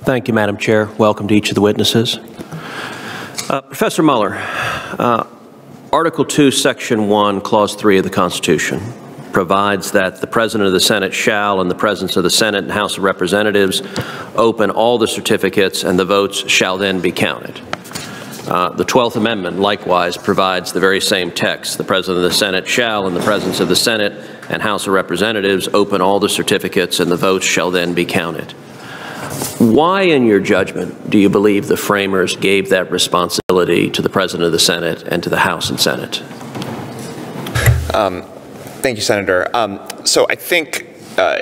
Thank you, Madam Chair. Welcome to each of the witnesses. Professor Mueller, Article 2, Section 1, Clause 3 of the Constitution provides that the President of the Senate shall, in the presence of the Senate and House of Representatives, open all the certificates and the votes shall then be counted. The 12th Amendment likewise provides the very same text. The President of the Senate shall, in the presence of the Senate and House of Representatives, open all the certificates and the votes shall then be counted. Why, in your judgment, do you believe the framers gave that responsibility to the President of the Senate and to the House and Senate? Thank you, Senator. So I think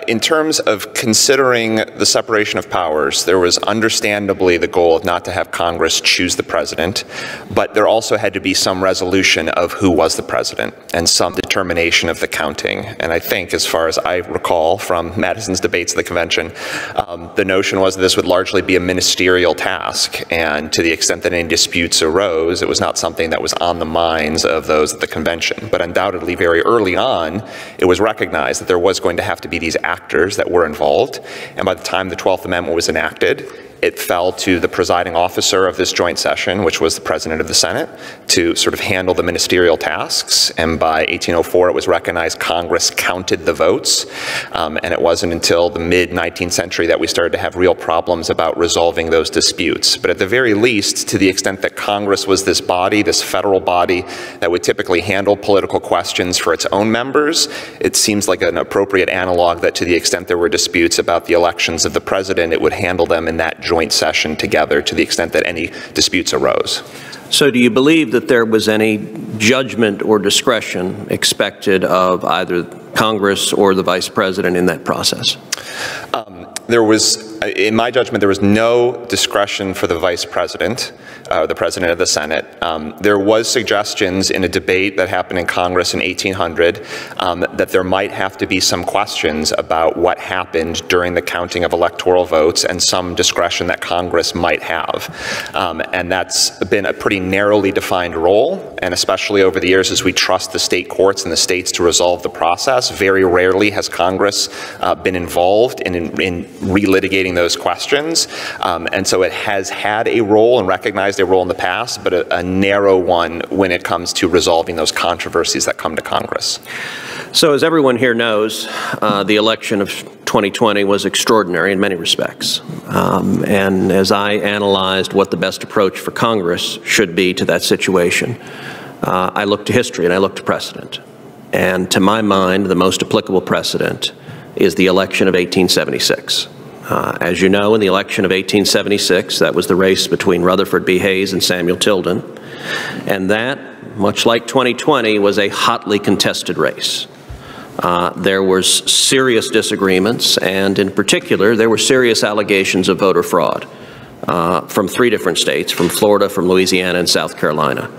in terms of considering the separation of powers, there was understandably the goal of not to have Congress choose the president, but there also had to be some resolution of who was the president and some determination of the counting. And I think, as far as I recall from Madison's debates of the convention, the notion was that this would largely be a ministerial task, and to the extent that any disputes arose, it was not something that was on the minds of those at the convention. But undoubtedly, very early on, it was recognized that there was going to have to be these actors that were involved, and by the time the 12th Amendment was enacted, it fell to the presiding officer of this joint session, which was the President of the Senate, to sort of handle the ministerial tasks. And by 1804, it was recognized Congress counted the votes. And it wasn't until the mid-19th century that we started to have real problems about resolving those disputes. But at the very least, to the extent that Congress was this body, this federal body, that would typically handle political questions for its own members, it seems like an appropriate analog that to the extent there were disputes about the elections of the president, it would handle them in that joint session together to the extent that any disputes arose. So do you believe that there was any judgment or discretion expected of either Congress or the Vice President in that process? There was, in my judgment, there was no discretion for the Vice President, the President of the Senate. There was suggestions in a debate that happened in Congress in 1800 that there might have to be some questions about what happened during the counting of electoral votes and some discretion that Congress might have. And that's been a pretty narrowly defined role, and especially over the years as we trust the state courts and the states to resolve the process, very rarely has Congress been involved in relitigating those questions. And so it has had a role and recognized a role in the past, but a narrow one when it comes to resolving those controversies that come to Congress. So as everyone here knows, the election of 2020 was extraordinary in many respects. And as I analyzed what the best approach for Congress should be to that situation, I looked to history and I looked to precedent. And to my mind, the most applicable precedent is the election of 1876. As you know, in the election of 1876, that was the race between Rutherford B. Hayes and Samuel Tilden. And that, much like 2020, was a hotly contested race. There was serious disagreements, and in particular, there were serious allegations of voter fraud from 3 different states, from Florida, from Louisiana, and South Carolina.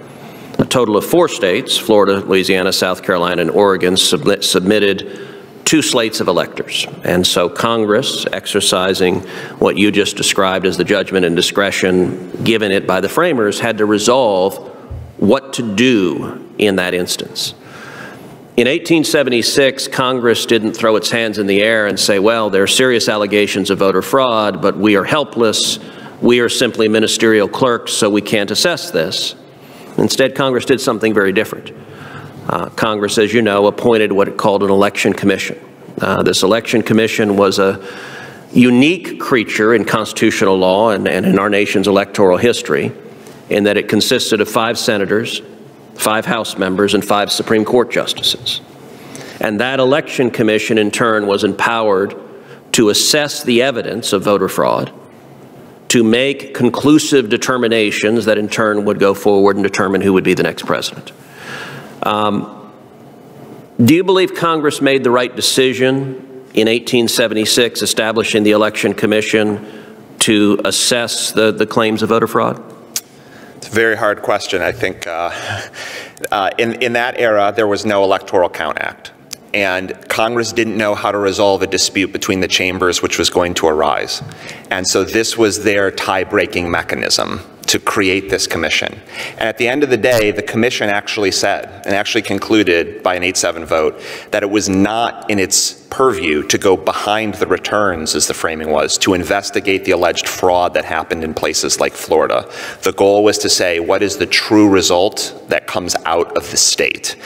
A total of 4 states, Florida, Louisiana, South Carolina, and Oregon, submitted 2 slates of electors. And so Congress, exercising what you just described as the judgment and discretion given it by the framers, had to resolve what to do in that instance. In 1876, Congress didn't throw its hands in the air and say, well, there are serious allegations of voter fraud, but we are helpless. We are simply ministerial clerks, so we can't assess this. Instead, Congress did something very different. Congress, as you know, appointed what it called an election commission. This election commission was a unique creature in constitutional law and in our nation's electoral history, in that it consisted of 5 senators, 5 House members, and 5 Supreme Court justices. And that election commission, in turn, was empowered to assess the evidence of voter fraud, to make conclusive determinations that, in turn, would go forward and determine who would be the next president. Do you believe Congress made the right decision in 1876, establishing the Election Commission to assess the claims of voter fraud? It's a very hard question. I think in that era, there was no Electoral Count Act. And Congress didn't know how to resolve a dispute between the chambers which was going to arise. And so this was their tie-breaking mechanism to create this commission. And at the end of the day, the commission actually said, and actually concluded by an 8-7 vote, that it was not in its purview to go behind the returns, as the framing was, to investigate the alleged fraud that happened in places like Florida. The goal was to say, what is the true result that comes out of the state?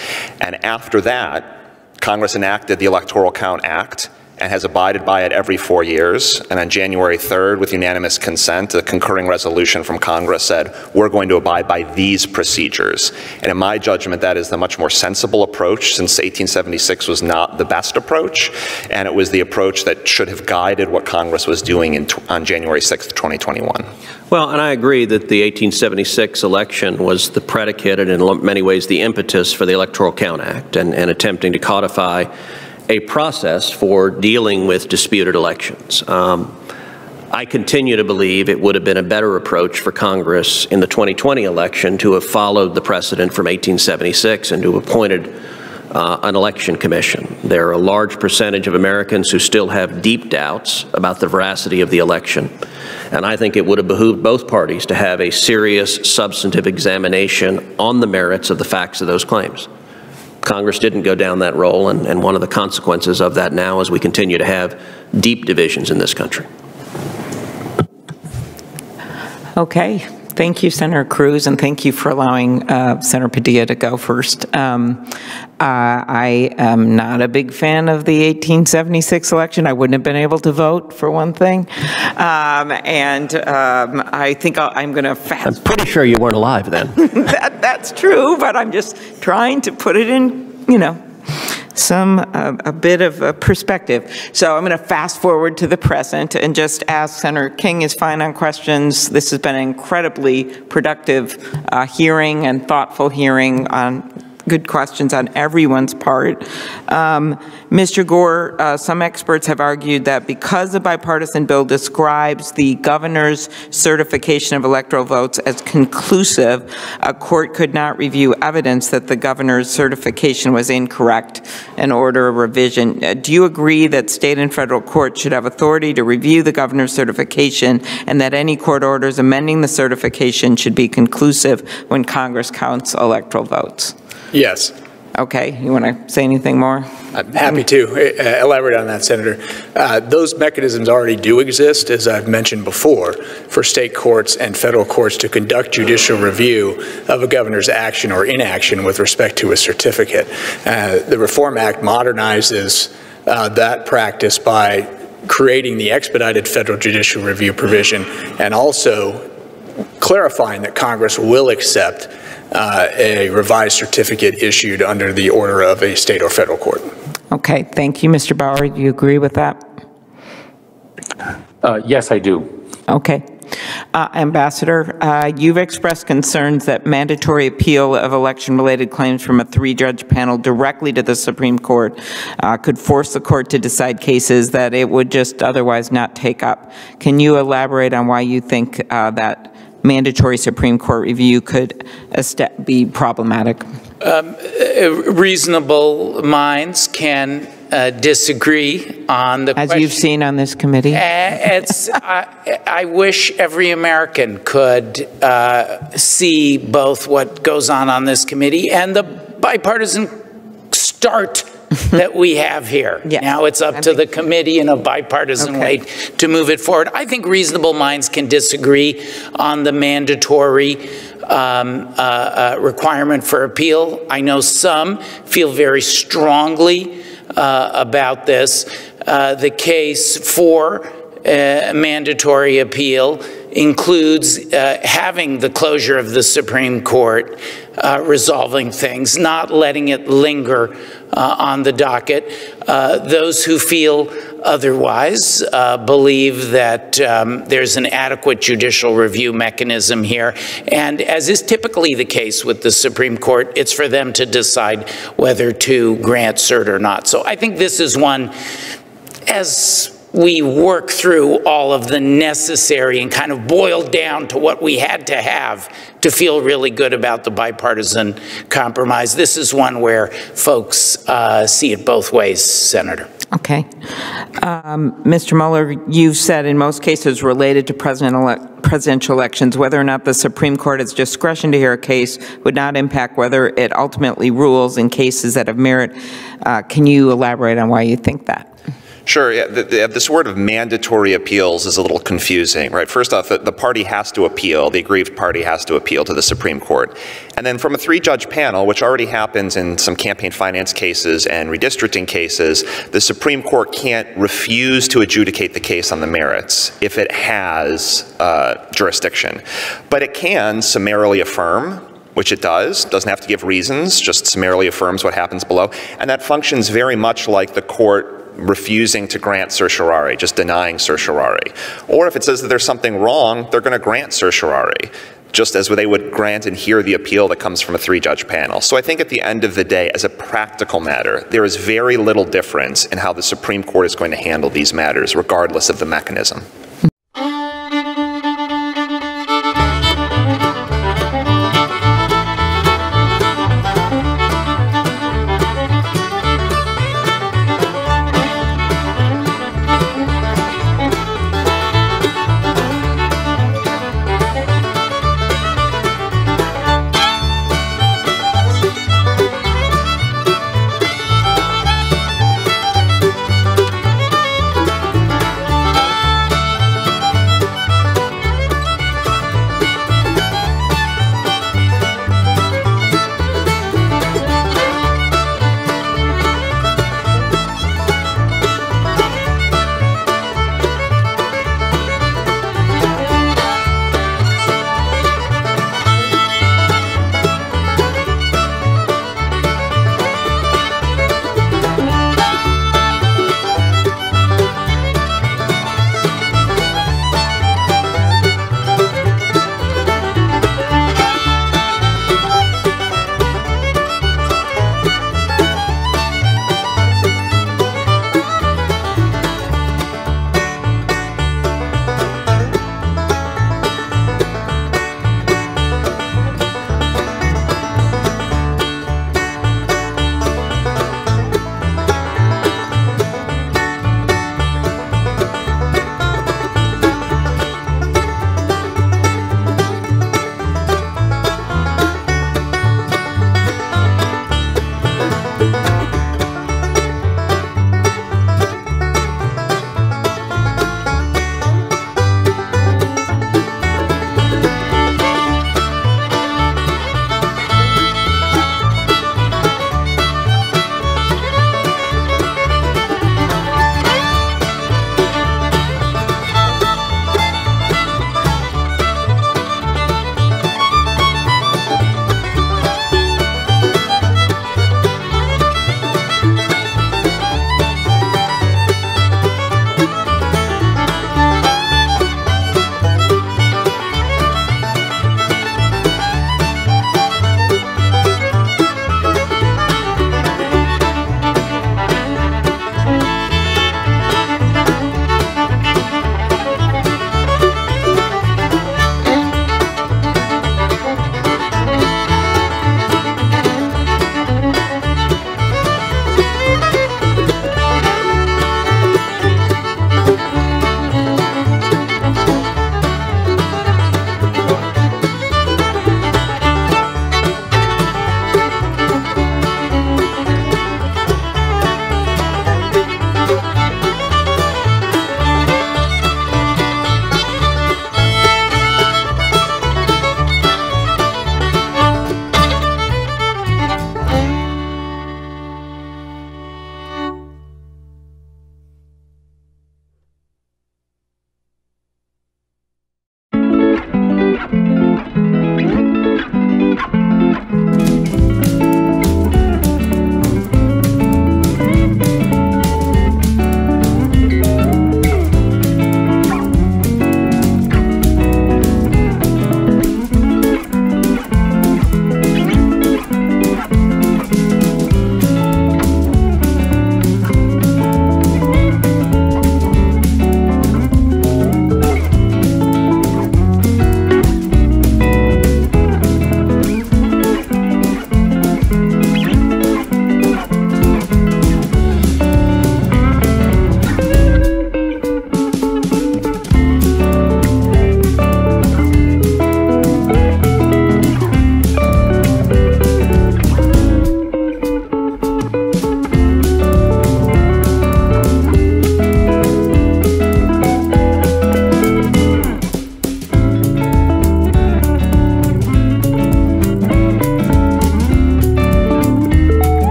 And after that, Congress enacted the Electoral Count Act and has abided by it every 4 years. And on January 3rd, with unanimous consent, a concurring resolution from Congress said, we're going to abide by these procedures. And in my judgment, that is the much more sensible approach, since 1876 was not the best approach, and it was the approach that should have guided what Congress was doing on January 6th, 2021. Well, and I agree that the 1876 election was the predicate and in many ways the impetus for the Electoral Count Act and attempting to codify a process for dealing with disputed elections. I continue to believe it would have been a better approach for Congress in the 2020 election to have followed the precedent from 1876 and to have appointed an election commission. There are a large percentage of Americans who still have deep doubts about the veracity of the election, and I think it would have behooved both parties to have a serious substantive examination on the merits of the facts of those claims. Congress didn't go down that role, and one of the consequences of that now is we continue to have deep divisions in this country. Okay. Thank you, Senator Cruz, and thank you for allowing Senator Padilla to go first. I am not a big fan of the 1876 election. I wouldn't have been able to vote, for one thing. I think I'm going to fast. I'm pretty sure you weren't alive then. That's true, but I'm just trying to put it in, you know, a bit of a perspective. So I'm going to fast forward to the present and just ask Senator King is fine on questions. This has been an incredibly productive hearing and thoughtful hearing on good questions on everyone's part. Mr. Gore, some experts have argued that because the bipartisan bill describes the governor's certification of electoral votes as conclusive, a court could not review evidence that the governor's certification was incorrect and order a revision. Do you agree that state and federal courts should have authority to review the governor's certification and that any court orders amending the certification should be conclusive when Congress counts electoral votes? Yes. Okay. You want to say anything more? I'm happy to elaborate on that, Senator. Those mechanisms already do exist, as I've mentioned before, for state courts and federal courts to conduct judicial review of a governor's action or inaction with respect to a certificate. The Reform Act modernizes that practice by creating the expedited federal judicial review provision and also clarifying that Congress will accept a revised certificate issued under the order of a state or federal court. Okay, thank you, Mr. Bauer. Do you agree with that? Yes, I do. Okay. Ambassador, you've expressed concerns that mandatory appeal of election-related claims from a 3-judge panel directly to the Supreme Court could force the court to decide cases that it would just otherwise not take up. Can you elaborate on why you think that mandatory Supreme Court review could be problematic? Reasonable minds can disagree on the question. As you've seen on this committee? I wish every American could see both what goes on this committee and the bipartisan start that we have here. Yes. Now it's up to the committee in a bipartisan way to move it forward. I think reasonable minds can disagree on the mandatory requirement for appeal. I know some feel very strongly about this. The case for mandatory appeal includes having the closure of the Supreme Court, resolving things, not letting it linger on the docket. Those who feel otherwise believe that there's an adequate judicial review mechanism here. And as is typically the case with the Supreme Court, it's for them to decide whether to grant cert or not. So I think this is one, as we work through all of the necessary and kind of boil down to what we had to have to feel really good about the bipartisan compromise. This is one where folks see it both ways, Senator. Okay. Mr. Mueller, you've said in most cases related to presidential elections, whether or not the Supreme Court has discretion to hear a case would not impact whether it ultimately rules in cases that have merit. Can you elaborate on why you think that? Sure. Yeah, this word of mandatory appeals is a little confusing, right? First off, the party has to appeal, the aggrieved party has to appeal to the Supreme Court. And then from a 3-judge panel, which already happens in some campaign finance cases and redistricting cases, the Supreme Court can't refuse to adjudicate the case on the merits if it has jurisdiction. But it can summarily affirm, which it does, doesn't have to give reasons, just summarily affirms what happens below. And that functions very much like the court refusing to grant certiorari, just denying certiorari. Or if it says that there's something wrong, they're going to grant certiorari, just as they would grant and hear the appeal that comes from a 3-judge panel. So I think at the end of the day, as a practical matter, there is very little difference in how the Supreme Court is going to handle these matters, regardless of the mechanism.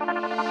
you.